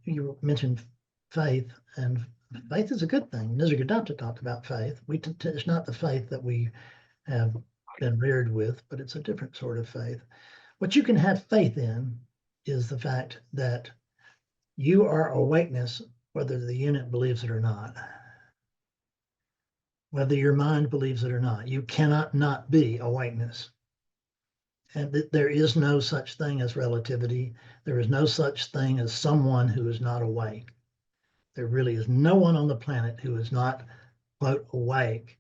you mentioned faith, and faith is a good thing. Nisargadatta talked about faith. It's not the faith that we have been reared with, but it's a different sort of faith. What you can have faith in is the fact that you are awakeness, whether the unit believes it or not, whether your mind believes it or not. You cannot not be awakeness. And there is no such thing as relativity. There is no such thing as someone who is not awake. There really is no one on the planet who is not, quote, awake.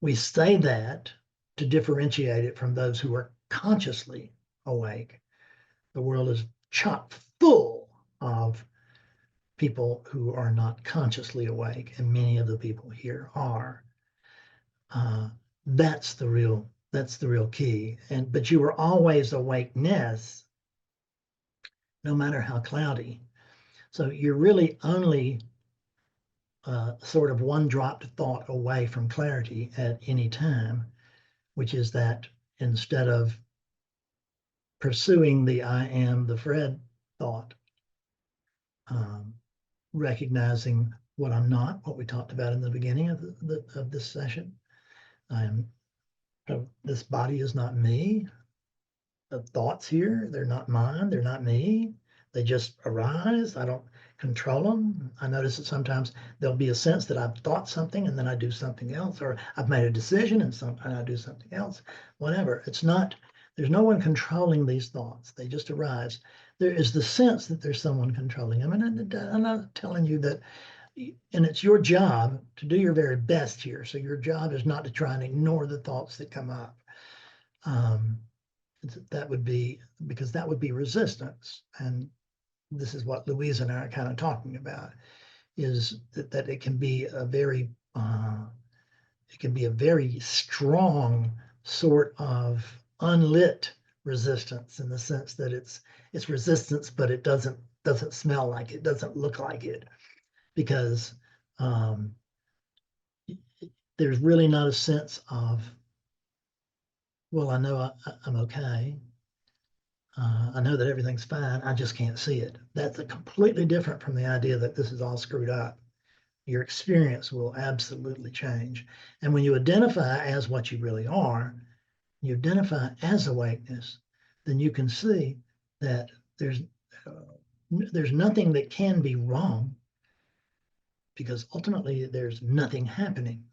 We say that to differentiate it from those who are consciously awake. The world is chock full of people who are not consciously awake, and many of the people here are. That's the real key. But you are always awakeness, no matter how cloudy. So you're really only sort of one dropped thought away from clarity at any time, which is that instead of pursuing the I am the Fred thought, recognizing what I'm not, what we talked about in the beginning of this session. This body is not me. The thoughts here, they're not mine, they're not me. They just arise. I don't control them. I notice that sometimes there'll be a sense that I've thought something and then I do something else, or I've made a decision and I do something else. Whatever. There's no one controlling these thoughts. They just arise. There is the sense that there's someone controlling them. And I'm not telling you that, and it's your job to do your very best here. So your job is not to try and ignore the thoughts that come up. That would be resistance. And this is what Louise and I are kind of talking about, is that it can be a very strong sort of unlit resistance, in the sense that it's resistance, but it doesn't smell like it, doesn't look like it, because there's really not a sense of, well, I know I'm okay. I know that everything's fine. I just can't see it. That's completely different from the idea that this is all screwed up. Your experience will absolutely change. And when you identify as what you really are, you identify as awakeness, then you can see that there's nothing that can be wrong, because ultimately there's nothing happening.